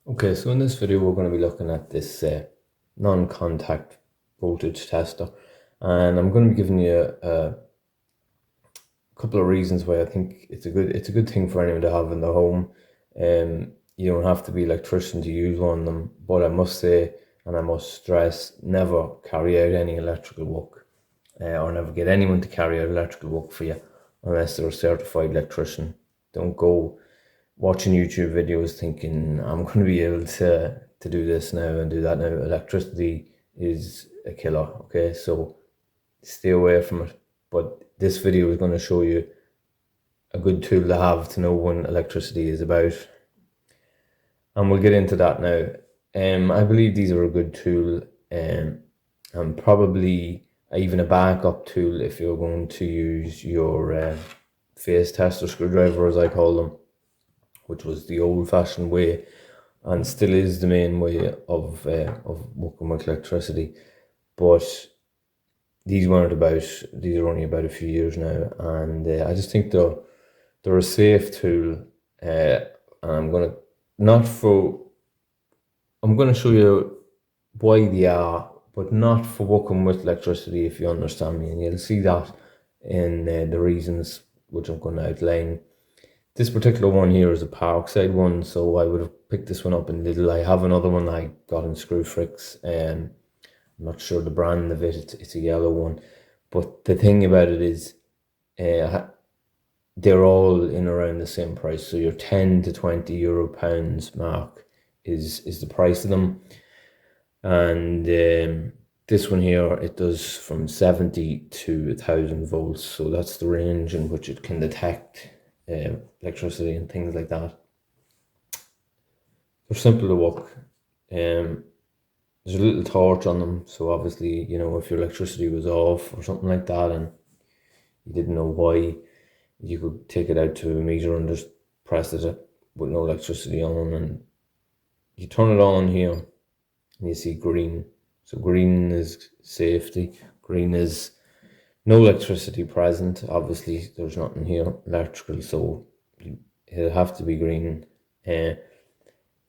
Okay, so in this video we're going to be looking at this non-contact voltage tester, and I'm going to be giving you a couple of reasons why I think it's a good thing for anyone to have in their home. You don't have to be an electrician to use one of them, but I must say, and I must stress, never carry out any electrical work, or never get anyone to carry out electrical work for you unless they're a certified electrician. Don't go watching YouTube videos thinking I'm going to be able to do this now and do that now. Electricity is a killer, okay? So stay away from it. But this video is going to show you a good tool to have to know when electricity is about. And we'll get into that now. I believe these are a good tool, and probably even a backup tool if you're going to use your phase tester screwdriver, as I call them, which was the old-fashioned way and still is the main way of working with electricity. But these weren't about, these are only about a few years now, and I just think they're a safe tool. And I'm gonna show you why they are, but not for working with electricity, if you understand me, and you'll see that in the reasons which I'm going to outline. This particular one here is a Parkside one, so I would have picked this one up in Lidl. I have another one I got in Screwfix. I'm not sure the brand of it. It's a yellow one. But the thing about it is they're all in around the same price. So your 10 to 20 euro pounds mark is the price of them. And this one here, it does from 70 to 1000 volts. So that's the range in which it can detect electricity and things like that. They're simple to work. There's a little torch on them, so obviously, you know, if your electricity was off or something like that and you didn't know why, you could take it out to a meter and just press it with no electricity on, and you turn it on here and you see green. So green is safety, green is no electricity present. Obviously there's nothing here electrical, so it'll have to be green.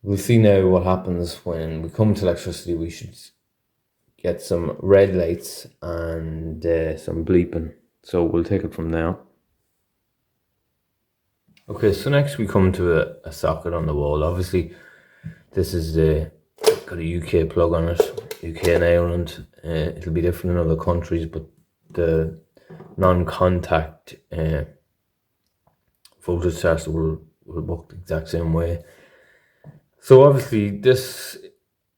We'll see now what happens when we come to electricity. We should get some red lights and some bleeping. So we'll take it from there. Okay, so next we come to a socket on the wall. Obviously this is got a UK plug on it, UK and Ireland. It'll be different in other countries, but the non-contact voltage tester will work the exact same way. So obviously this,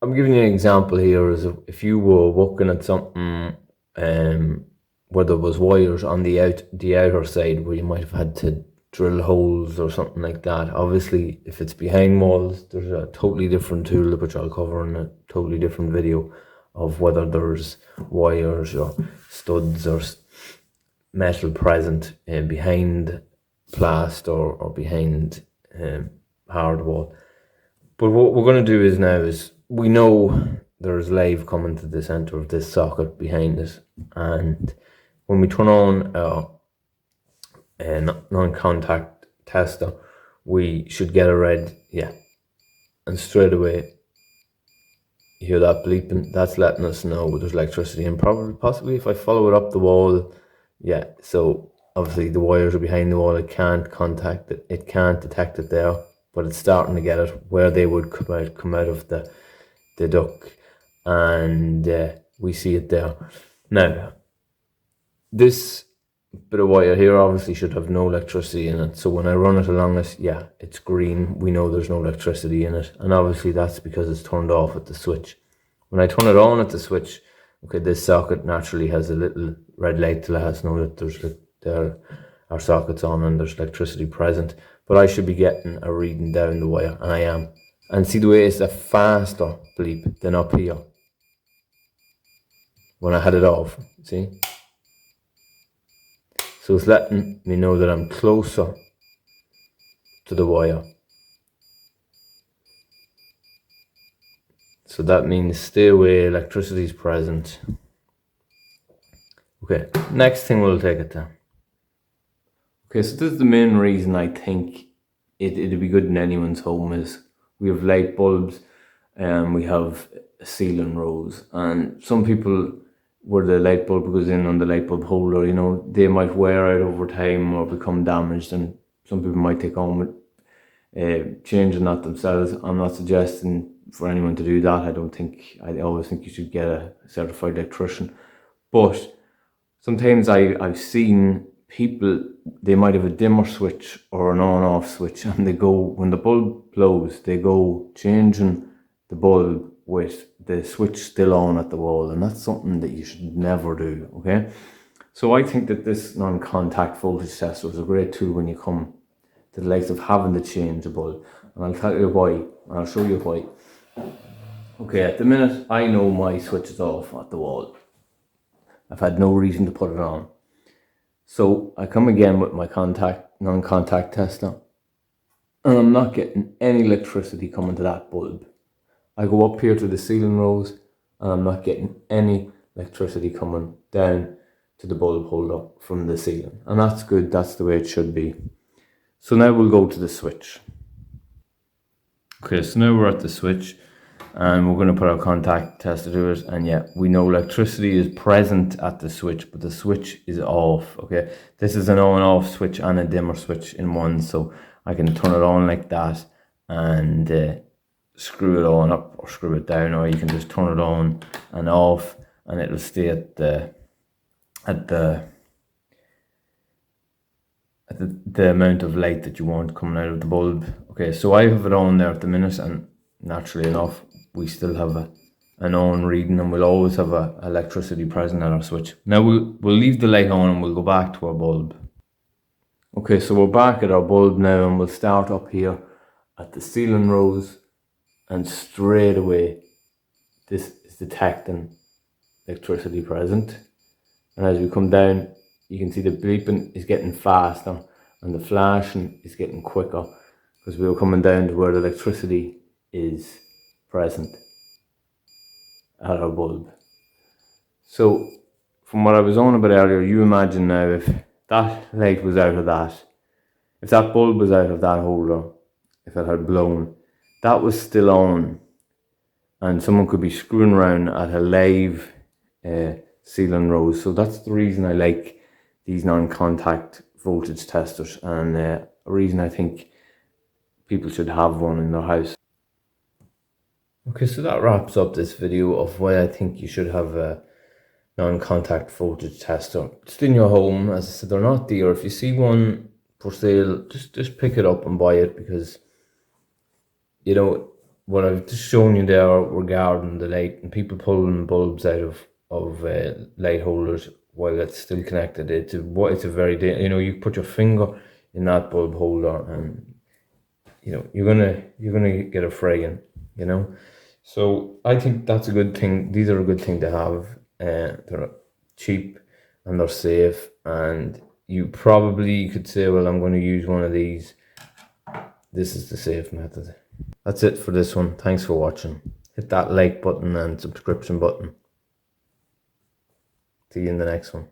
I'm giving you an example here, is if you were working at something where there was wires on the outer side where you might have had to drill holes or something like that. Obviously if it's behind walls, there's a totally different tool which I'll cover in a totally different video of whether there's wires or studs or metal present behind plaster or behind hard wall. But what we're going to do is we know there's live coming to the center of this socket behind us, and when we turn on our non-contact tester, we should get a red, yeah, and straight away you hear that bleeping. That's letting us know there's electricity, and possibly if I follow it up the wall, yeah, so obviously the wires are behind the wall, it can't contact it, it can't detect it there, but it's starting to get it where they would come out of the duct, and we see it there. Now this bit of wire here obviously should have no electricity in it, so when I run it along it, yeah, it's green. We know there's no electricity in it, and obviously that's because it's turned off at the switch. When I turn it on at the switch, okay, this socket naturally has a little red light to let us know that our socket's on and there's electricity present, but I should be getting a reading down the wire, and I am. And see the way it's a faster bleep than up here when I had it off, see? So it's letting me know that I'm closer to the wire. So that means stay away, electricity is present. Okay, next thing we'll take it to. Okay, so this is the main reason I think it'd be good in anyone's home is we have light bulbs, and we have ceiling rows. And some people, where the light bulb goes in on the light bulb holder, you know, they might wear out over time or become damaged, and some people might take on with changing that themselves. I'm not suggesting for anyone to do that. I always think you should get a certified electrician. But sometimes I've seen people, they might have a dimmer switch or an on-off switch, and they go, when the bulb blows, they go changing the bulb with the switch still on at the wall, and that's something that you should never do, okay? So I think that this non-contact voltage tester is a great tool when you come to the likes of having to change a bulb. And I'll tell you why, and I'll show you why. Okay, at the minute, I know my switch is off at the wall. I've had no reason to put it on. So I come again with my non-contact tester, and I'm not getting any electricity coming to that bulb. I go up here to the ceiling rows, and I'm not getting any electricity coming down to the bulb holder from the ceiling. And that's good, that's the way it should be. So now we'll go to the switch. Okay, so now we're at the switch, and we're going to put our contact tester to it. And yeah, we know electricity is present at the switch, but the switch is off. Okay, this is an on-off switch and a dimmer switch in one, so I can turn it on like that and screw it on up or screw it down, or you can just turn it on and off, and it'll stay at the amount of light that you want coming out of the bulb. Okay, so I have it on there at the minute, and naturally enough, we still have an on reading, and we'll always have electricity present at our switch. Now we'll leave the light on, and we'll go back to our bulb. Okay, so we're back at our bulb now, and we'll start up here at the ceiling rows, and straight away this is detecting electricity present. And as we come down, you can see the bleeping is getting faster and the flashing is getting quicker, because we were coming down to where the electricity is present at our bulb. So from what I was on about earlier, you imagine now if that light was out of that, if that bulb was out of that holder, if it had blown, that was still on, and someone could be screwing around at a live ceiling rose. So that's the reason I like these non-contact voltage testers, and a reason I think people should have one in their house. Okay, so that wraps up this video of why I think you should have a non-contact voltage tester. Just in your home. As I said, they're not dear. If you see one for sale, just pick it up and buy it, because you know what I've just shown you there regarding the light and people pulling bulbs out of light holders while it's still connected. It's a very, you know, you put your finger in that bulb holder, and you know you're gonna get a fraying, you know. So I think that's a good thing. These are a good thing to have. They're cheap and they're safe, and you probably could say, well, I'm going to use one of these. This is the safe method. That's it for this one. Thanks for watching. Hit that like button and subscription button. See you in the next one.